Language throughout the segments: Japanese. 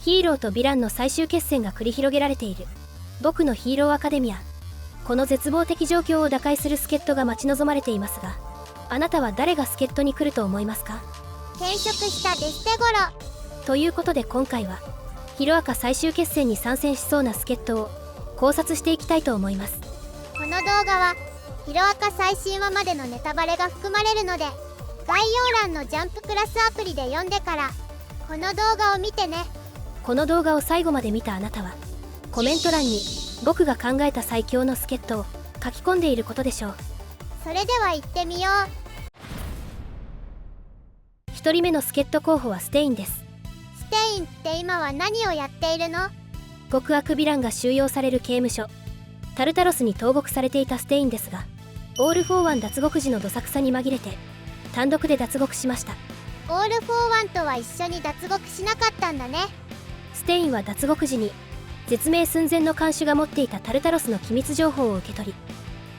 ヒーローとヴィランの最終決戦が繰り広げられている僕のヒーローアカデミア。この絶望的状況を打開する助っ人が待ち望まれていますが、あなたは誰が助っ人に来ると思いますか？転職したデステゴロ。ということで今回はヒロアカ最終決戦に参戦しそうな助っ人を考察していきたいと思います。この動画はヒロアカ最新話までのネタバレが含まれるので、概要欄のジャンププラスアプリで読んでからこの動画を見てね。この動画を最後まで見たあなたはコメント欄に僕が考えた最強の助っ人を書き込んでいることでしょう。それでは行ってみよう。1人目の助っ人候補はステインです。ステインって今は何をやっているの？極悪ヴィランが収容される刑務所タルタロスに投獄されていたステインですが、オール・フォー・ワン脱獄時のどさくさに紛れて単独で脱獄しました。オール・フォー・ワンとは一緒に脱獄しなかったんだね。ステインは脱獄時に絶命寸前の看守が持っていたタルタロスの機密情報を受け取り、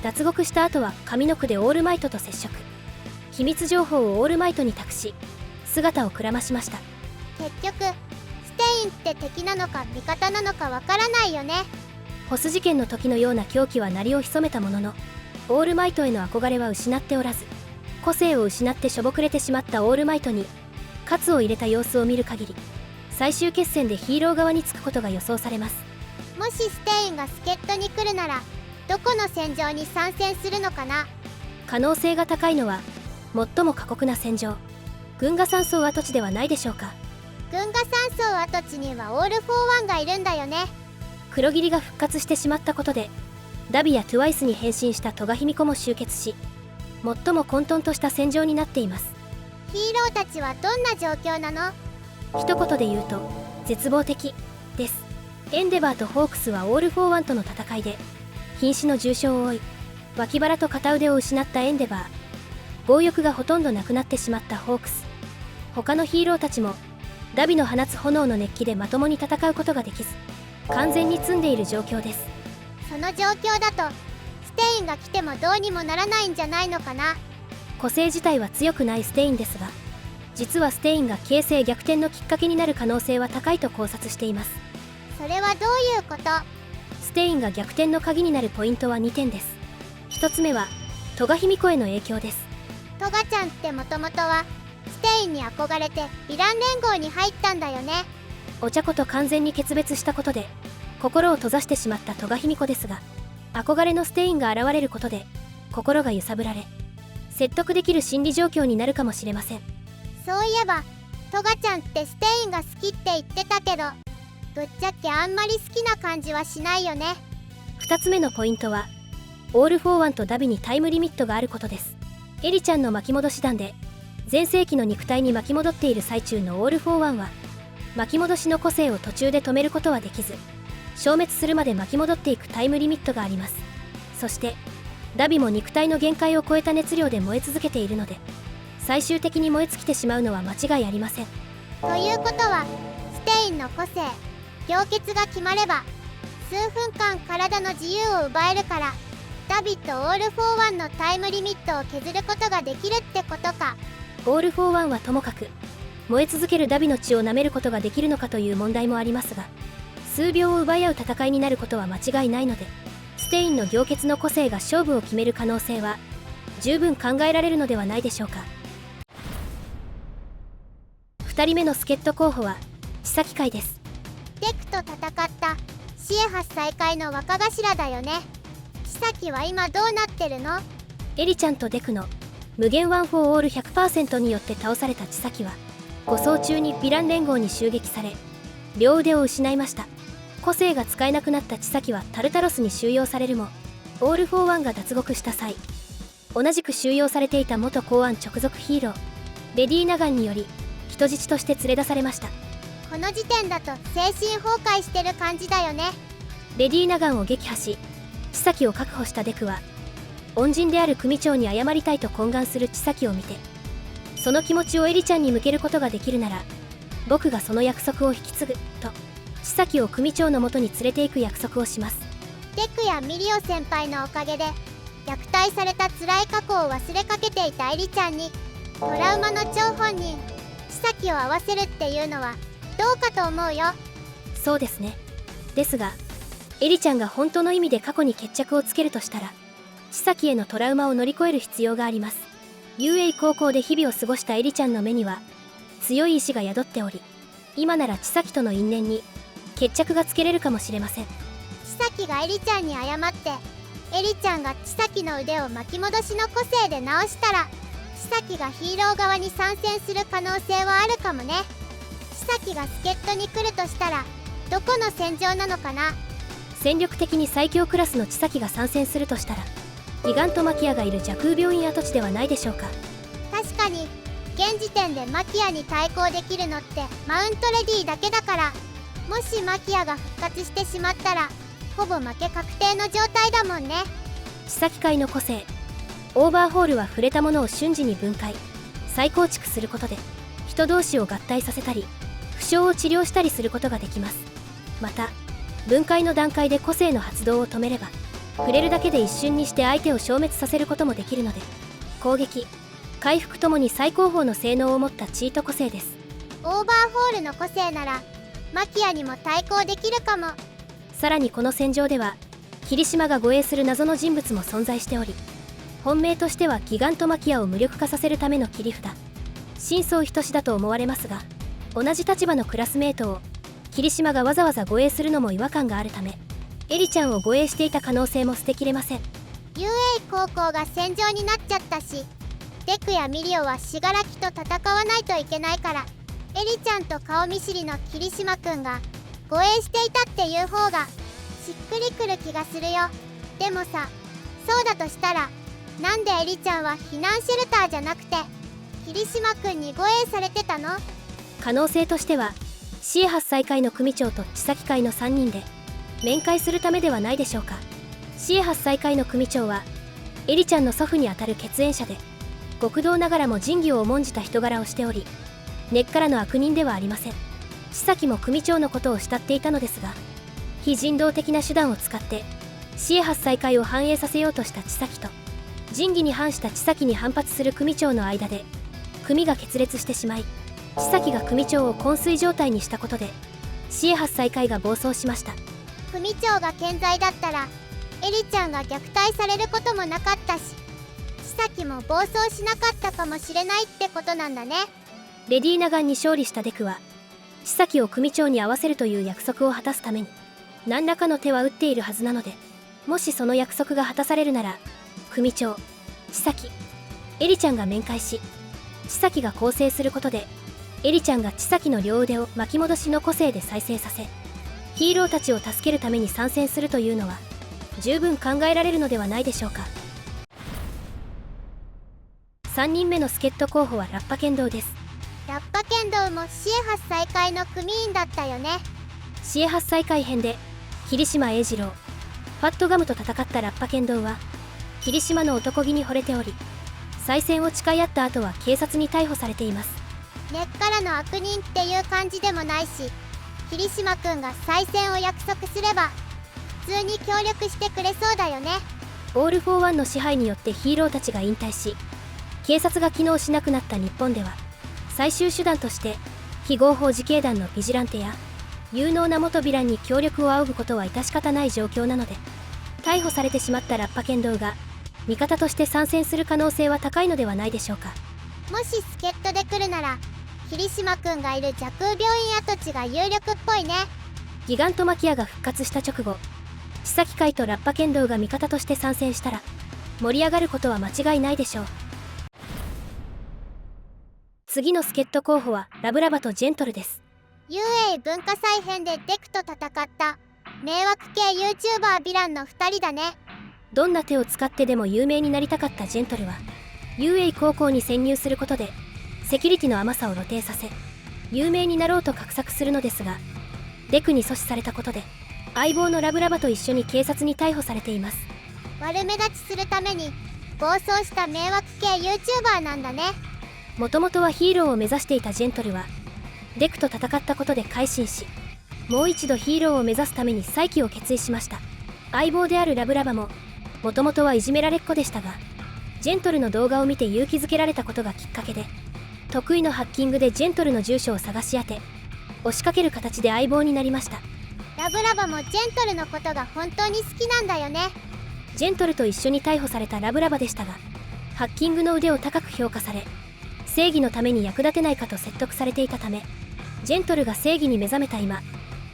脱獄した後は上の句でオールマイトと接触、機密情報をオールマイトに託し姿をくらましました。結局ステインって敵なのか味方なのかわからないよね。ホス事件の時のような狂気は鳴りを潜めたものの、オールマイトへの憧れは失っておらず、個性を失ってしょぼくれてしまったオールマイトに喝を入れた様子を見る限り、最終決戦でヒーロー側につくことが予想されます。もしステインが助っ人に来るならどこの戦場に参戦するのかな？可能性が高いのは最も過酷な戦場、群訝山荘跡地ではないでしょうか。群訝山荘跡地にはオール・フォー・ワンがいるんだよね。黒霧が復活してしまったことでダビやトゥワイスに変身したトガヒミコも集結し、最も混沌とした戦場になっています。ヒーローたちはどんな状況なの？一言で言うと絶望的です。エンデバーとホークスはオール・フォー・ワンとの戦いで瀕死の重傷を負い、脇腹と片腕を失ったエンデバー、強欲がほとんどなくなってしまったホークス、他のヒーローたちもダビの放つ炎の熱気でまともに戦うことができず、完全に詰んでいる状況です。その状況だとステインが来てもどうにもならないんじゃないのかな。個性自体は強くないステインですが、実はステインが形勢逆転のきっかけになる可能性は高いと考察しています。それはどういうこと？ステインが逆転の鍵になるポイントは2点です。1つ目はトガヒミコへの影響です。トガちゃんってもともとはステインに憧れてヴィラン連合に入ったんだよね。お茶子と完全に決別したことで心を閉ざしてしまったトガヒミコですが、憧れのステインが現れることで心が揺さぶられ、説得できる心理状況になるかもしれません。そういえばトガちゃんってステインが好きって言ってたけど、ぶっちゃけあんまり好きな感じはしないよね。2つ目のポイントはオール・フォー・ワンとダビにタイムリミットがあることです。エリちゃんの巻き戻し弾で全盛期の肉体に巻き戻っている最中のオール・フォー・ワンは巻き戻しの個性を途中で止めることはできず、消滅するまで巻き戻っていくタイムリミットがあります。そしてダビも肉体の限界を超えた熱量で燃え続けているので、最終的に燃え尽きてしまうのは間違いありません。ということはステインの個性凝結が決まれば数分間体の自由を奪えるから、ダビとオール・フォー・ワンのタイムリミットを削ることができるってことか。オール・フォー・ワンはともかく燃え続けるダビの血を舐めることができるのかという問題もありますが、数秒を奪い合う戦いになることは間違いないので、ステインの凝結の個性が勝負を決める可能性は十分考えられるのではないでしょうか。2人目の助っ人候補は千咲会です。デクと戦ったシエハス再会の若頭だよね。千咲は今どうなってるの？エリちゃんとデクの無限ワン・フォー・オール 100% によって倒された千咲は護送中にヴィラン連合に襲撃され両腕を失いました。個性が使えなくなった千咲はタルタロスに収容されるも、オール・フォー・ワンが脱獄した際、同じく収容されていた元公安直属ヒーローレディー・ナガンにより人質として連れ出されました。この時点だと精神崩壊してる感じだよね。レディー・ナガンを撃破し千咲を確保したデクは、恩人である組長に謝りたいと懇願する千咲を見て、その気持ちをエリちゃんに向けることができるなら僕がその約束を引き継ぐと千咲を組長のもとに連れて行く約束をします。デクやミリオ先輩のおかげで虐待された辛い過去を忘れかけていたエリちゃんにトラウマの張本人千咲を会わせるっていうのはどうかと思うよ。そうですね。ですがエリちゃんが本当の意味で過去に決着をつけるとしたら、千咲へのトラウマを乗り越える必要があります。UA 高校で日々を過ごしたエリちゃんの目には強い意志が宿っており、今なら千咲との因縁に決着がつけれるかもしれません。千咲がエリちゃんに謝って、エリちゃんが千咲の腕を巻き戻しの個性で直したら、千咲がヒーロー側に参戦する可能性はあるかもね。千咲が助っ人に来るとしたら、どこの戦場なのかな。戦力的に最強クラスの千咲が参戦するとしたら、ギガントマキアがいる蛇空病院跡地ではないでしょうか。確かに現時点でマキアに対抗できるのってマウントレディだけだから、もしマキアが復活してしまったらほぼ負け確定の状態だもんね。千咲界の個性オーバーホールは触れたものを瞬時に分解再構築することで、人同士を合体させたり負傷を治療したりすることができます。また分解の段階で個性の発動を止めれば、触れるだけで一瞬にして相手を消滅させることもできるので、攻撃回復ともに最高峰の性能を持ったチート個性です。オーバーホールの個性ならマキアにも対抗できるかも。さらにこの戦場では霧島が護衛する謎の人物も存在しており、本命としてはギガントマキアを無力化させるための切り札真相仁志だと思われますが、同じ立場のクラスメートを霧島がわざわざ護衛するのも違和感があるため、エリちゃんを護衛していた可能性も捨てきれません。 UA 高校が戦場になっちゃったし、デクやミリオは死柄木と戦わないといけないから、エリちゃんと顔見知りの霧島くんが護衛していたっていう方がしっくりくる気がするよ。でもさ、そうだとしたらなんでエリちゃんは避難シェルターじゃなくて霧島くんに護衛されてたの？可能性としてはシエハス再会の組長と千咲会の3人で面会するためではないでしょうか。シエハス再会の組長はエリちゃんの祖父にあたる血縁者で、極道ながらも仁義を重んじた人柄をしており、根っからの悪人ではありません。千咲も組長のことを慕っていたのですが、非人道的な手段を使ってシエハス再会を反映させようとした千咲と、仁義に反した千咲に反発する組長の間で組が決裂してしまい、千咲が組長を昏睡状態にしたことでシエハス再会が暴走しました。組長が健在だったらエリちゃんが虐待されることもなかったし、千咲も暴走しなかったかもしれないってことなんだね。レディーナガンに勝利したデクは千咲を組長に会わせるという約束を果たすために何らかの手は打っているはずなので、もしその約束が果たされるなら、組長、千咲、エリちゃんが面会し、千咲が更生することでエリちゃんが千咲の両腕を巻き戻しの個性で再生させ、ヒーローたちを助けるために参戦するというのは十分考えられるのではないでしょうか。3人目の助っ人候補はラッパ剣道です。ラッパ剣道もシエハス再会の組員だったよね。シエハス再会編で霧島英二郎、ファットガムと戦ったラッパ剣道は霧島の男気に惚れており、再戦を誓い合った後は警察に逮捕されています。根っからの悪人っていう感じでもないし、霧島くんが再戦を約束すれば普通に協力してくれそうだよね。オール・フォー・ワンの支配によってヒーローたちが引退し、警察が機能しなくなった日本では、最終手段として非合法自警団のビジランテや有能な元ヴィランに協力を仰ぐことは致し方ない状況なので、逮捕されてしまったラッパ剣道が味方として参戦する可能性は高いのではないでしょうか。もし助っ人で来るなら霧島くんがいる蛇空病院跡地が有力っぽいね。ギガントマキアが復活した直後、千咲会とラッパ剣道が味方として参戦したら盛り上がることは間違いないでしょう。次の助っ人候補はラブラバとジェントルです。 UA 文化祭編でデクと戦った迷惑系 YouTuber ヴィランの2人だね。どんな手を使ってでも有名になりたかったジェントルは UA 高校に潜入することでセキュリティの甘さを露呈させ有名になろうと画策するのですが、デクに阻止されたことで相棒のラブラバと一緒に警察に逮捕されています。悪目立ちするために暴走した迷惑系 YouTuber なんだね。もともとはヒーローを目指していたジェントルはデクと戦ったことで改心し、もう一度ヒーローを目指すために再起を決意しました。相棒であるラブラバももともとはいじめられっ子でしたが、ジェントルの動画を見て勇気づけられたことがきっかけで、得意のハッキングでジェントルの住所を探し当て押しかける形で相棒になりました。ラブラバもジェントルのことが本当に好きなんだよね。ジェントルと一緒に逮捕されたラブラバでしたが、ハッキングの腕を高く評価され、正義のために役立てないかと説得されていたため、ジェントルが正義に目覚めた今、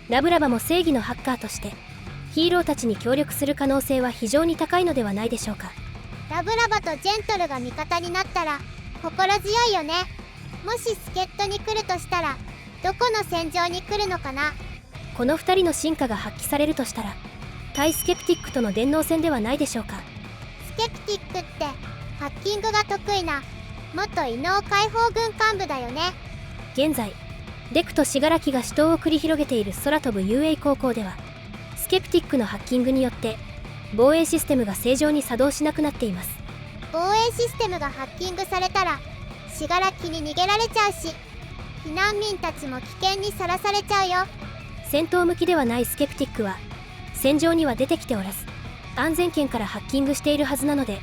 ラブラバも正義のハッカーとしてヒーローたちに協力する可能性は非常に高いのではないでしょうか。ラブラバとジェントルが味方になったら心強いよね。もし助っ人に来るとしたらどこの戦場に来るのかな。この2人の進化が発揮されるとしたら、対スケプティックとの電脳戦ではないでしょうか。スケプティックってハッキングが得意な元異能解放軍幹部だよね。現在デクと信楽が死闘を繰り広げている空飛ぶ UA 高校では、スケプティックのハッキングによって防衛システムが正常に作動しなくなっています。防衛システムがハッキングされたら信楽に逃げられちゃうし、避難民たちも危険にさらされちゃうよ。戦闘向きではないスケプティックは戦場には出てきておらず、安全圏からハッキングしているはずなので、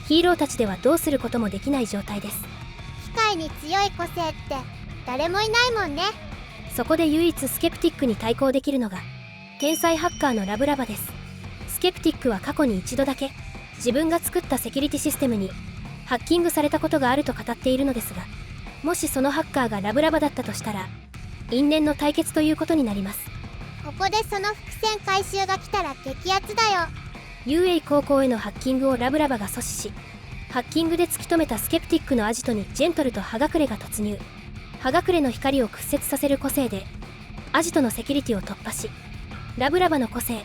ヒーローたちではどうすることもできない状態です。機械に強い個性って誰もいないもんね。そこで唯一スケプティックに対抗できるのが天才ハッカーのラブラバです。スケプティックは過去に一度だけ自分が作ったセキュリティシステムにハッキングされたことがあると語っているのですが、もしそのハッカーがラブラバだったとしたら因縁の対決ということになります。ここでその伏線回収が来たら激アツだよ。 UA 高校へのハッキングをラブラバが阻止し、ハッキングで突き止めたスケプティックのアジトにジェントルと葉隠れが突入。葉隠れの光を屈折させる個性でアジトのセキュリティを突破し、ラブラバの個性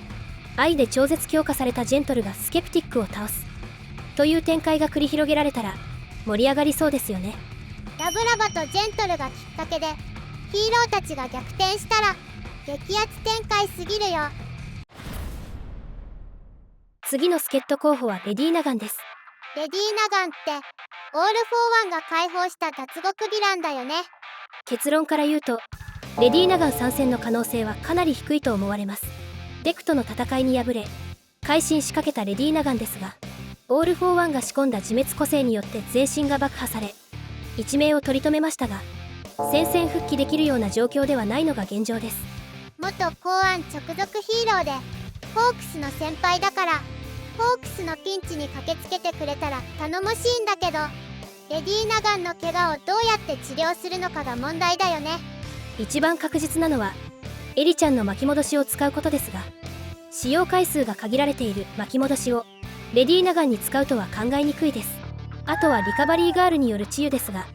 愛で超絶強化されたジェントルがスケプティックを倒すという展開が繰り広げられたら盛り上がりそうですよね。ラブラバとジェントルがきっかけでヒーローたちが逆転したら激アツ展開すぎるよ。次の助っ人候補はレディー・ナガンです。レディー・ナガンってオール・フォー・ワンが解放した脱獄ヴィランだよね。結論から言うとレディー・ナガン参戦の可能性はかなり低いと思われます。デクとの戦いに敗れ改心しかけたレディー・ナガンですが、オール・フォー・ワンが仕込んだ自滅個性によって全身が爆破され一命を取り留めましたが、戦線復帰できるような状況ではないのが現状です。元公安直属ヒーローでホークスの先輩だから、ホークスのピンチに駆けつけてくれたら頼もしいんだけど、レディー・ナガンの怪我をどうやって治療するのかが問題だよね。一番確実なのはエリちゃんの巻き戻しを使うことですが、使用回数が限られている巻き戻しをレディー・ナガンに使うとは考えにくいです。あとはリカバリーガールによる治癒ですが、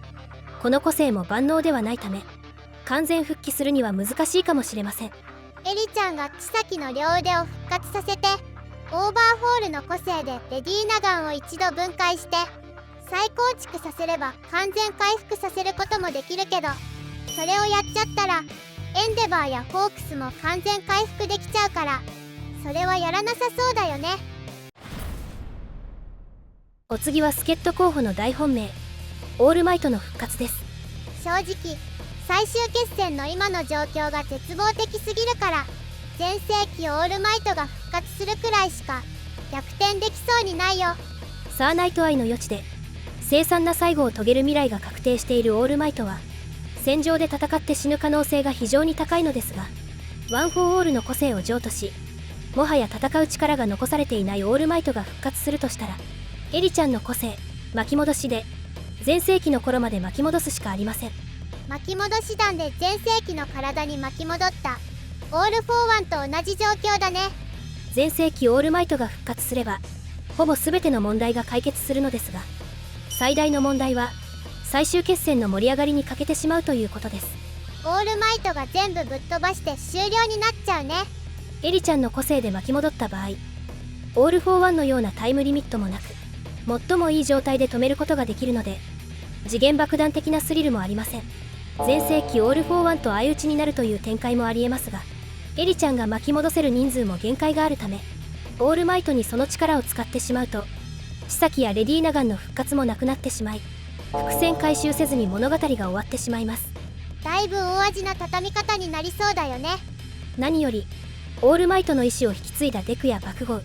この個性も万能ではないため完全復帰するには難しいかもしれません。エリちゃんが千咲の両腕を復活させてオーバーホールの個性でレディー・ナガンを一度分解して再構築させれば完全回復させることもできるけど、それをやっちゃったらエンデバーやホークスも完全回復できちゃうから、それはやらなさそうだよね。お次は助っ人候補の大本命オールマイトの復活です。正直最終決戦の今の状況が絶望的すぎるから、全盛期オールマイトが復活するくらいしか逆転できそうにないよ。サーナイト愛の余地で凄惨な最後を遂げる未来が確定しているオールマイトは戦場で戦って死ぬ可能性が非常に高いのですが、ワン・フォー・オールの個性を譲渡し、もはや戦う力が残されていないオールマイトが復活するとしたら、エリちゃんの個性巻き戻しで全盛期の頃まで巻き戻すしかありません。巻き戻し弾で全盛期の体に巻き戻ったオール・フォー・ワンと同じ状況だね。全盛期オールマイトが復活すればほぼ全ての問題が解決するのですが、最大の問題は最終決戦の盛り上がりに欠けてしまうということです。オールマイトが全部ぶっ飛ばして終了になっちゃうね。エリちゃんの個性で巻き戻った場合、オール・フォー・ワンのようなタイムリミットもなく最もいい状態で止めることができるので、次元爆弾的なスリルもありません。全盛期オール・フォー・ワンと相打ちになるという展開もありえますが、エリちゃんが巻き戻せる人数も限界があるため、オールマイトにその力を使ってしまうと千咲やレディー・ナガンの復活もなくなってしまい、伏線回収せずに物語が終わってしまいます。だいぶ大味な畳み方になりそうだよね。何よりオールマイトの意志を引き継いだデクや爆豪、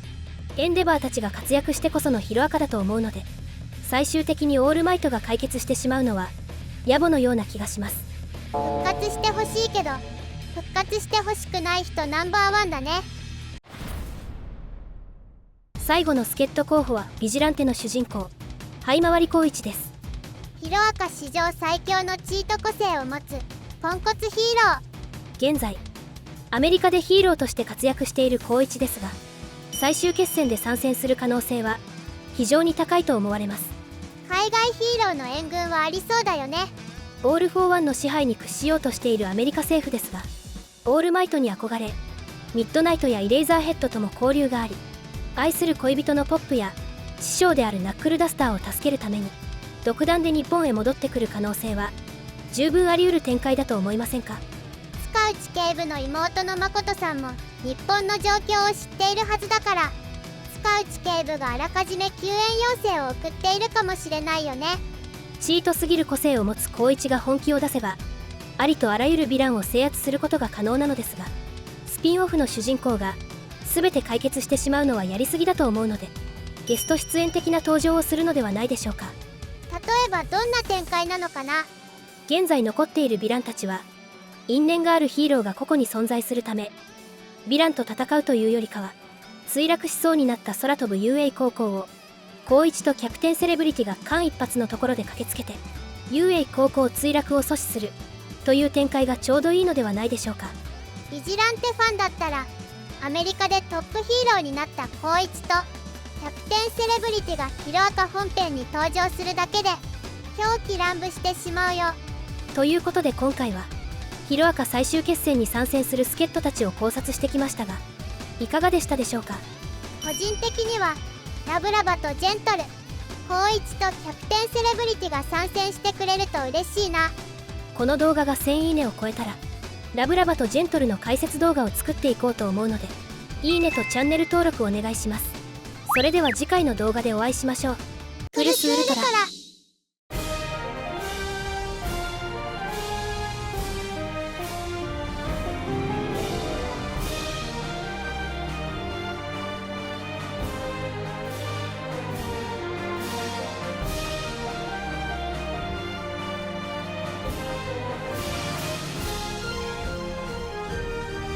エンデバーたちが活躍してこそのヒロアカだと思うので、最終的にオールマイトが解決してしまうのは野暮のような気がします。復活してほしいけど復活してほしくない人ナンバーワンだね。最後の助っ人候補はビジランテの主人公灰回光一です。ヒロアカ史上最強のチート個性を持つポンコツヒーロー。現在アメリカでヒーローとして活躍している光一ですが、最終決戦で参戦する可能性は非常に高いと思われます。海外ヒーローの援軍はありそうだよね。オール・フォー・ワンの支配に屈しようとしているアメリカ政府ですが、オールマイトに憧れミッドナイトやイレイザーヘッドとも交流があり、愛する恋人のポップや師匠であるナックルダスターを助けるために独断で日本へ戻ってくる可能性は十分あり得る展開だと思いませんか？塚内警部の妹の誠さんも日本の状況を知っているはずだから、塚内警部があらかじめ救援要請を送っているかもしれないよね。チートすぎる個性を持つ光一が本気を出せば、ありとあらゆるヴィランを制圧することが可能なのですが、スピンオフの主人公が全て解決してしまうのはやりすぎだと思うので、ゲスト出演的な登場をするのではないでしょうか。例えばどんな展開なのかな。現在残っているヴィランたちは因縁があるヒーローが個々に存在するため、ヴィランと戦うというよりかは墜落しそうになった空飛ぶ UA 高校を光一とキャプテンセレブリティが間一髪のところで駆けつけて UA 高校墜落を阻止するという展開がちょうどいいのではないでしょうか。ビジランテファンだったら、アメリカでトップヒーローになった光一とキャプテンセレブリティがヒロアカ本編に登場するだけで狂気乱舞してしまうよ。ということで今回はヒロアカ最終決戦に参戦する助っ人たちを考察してきましたが、いかがでしたでしょうか。個人的にはラブラバとジェントル、光一とキャプテンセレブリティが参戦してくれると嬉しいな。この動画が1000いいねを超えたらラブラバとジェントルの解説動画を作っていこうと思うので、いいねとチャンネル登録お願いします。それでは次回の動画でお会いしましょう。プルスウルトラ